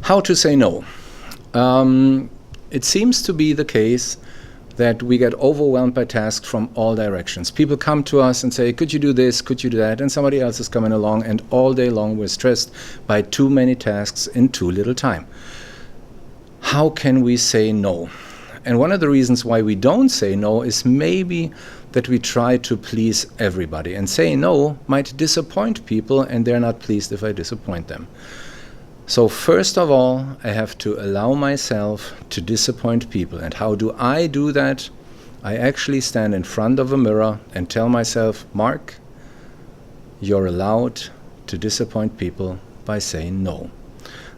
How to say no? It seems to be the case that we get overwhelmed by tasks from all directions. People come to us and say, could you do this, could you do that? And somebody else is coming along, and all day long we're stressed by too many tasks in too little time. How can we say no? And one of the reasons why we don't say no is maybe that we try to please everybody. And saying no might disappoint people, and they're not pleased if I disappoint them. So first of all, I have to allow myself to disappoint people. And how do I do that? I actually stand in front of a mirror and tell myself, Mark, you're allowed to disappoint people by saying no.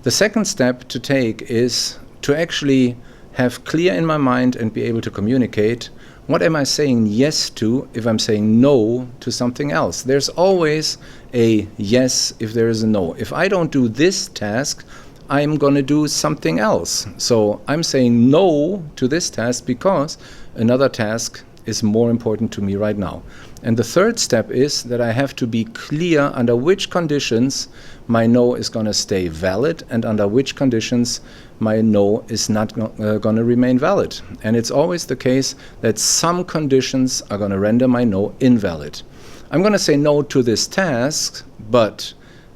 The second step to take is to actually have clear in my mind and be able to communicate what am I saying yes to if I'm saying no to something else. There's always a yes if there is a no. If I don't do this task, I'm going to do something else. So I'm saying no to this task because another task is more important to me right now. And the third step is that I have to be clear under which conditions my no is going to stay valid and under which conditions my no is not going to remain valid. And it's always the case that some conditions are going to render my no invalid. I'm going to say no to this task, but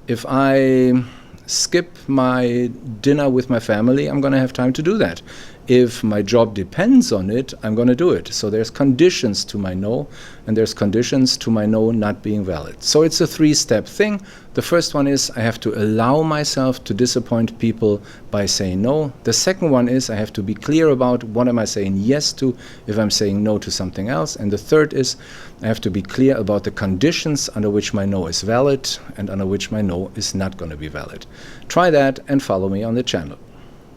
if I skip my dinner with my family, I'm going to have time to do that. If my job depends on it, I'm going to do it. So there's conditions to my no, and there's conditions to my no not being valid. So it's a three-step thing. The first one is I have to allow myself to disappoint people by saying no. The second one is I have to be clear about what am I saying yes to if I'm saying no to something else. And the third is I have to be clear about the conditions under which my no is valid and under which my no is not going to be valid. Try that and follow me on the channel.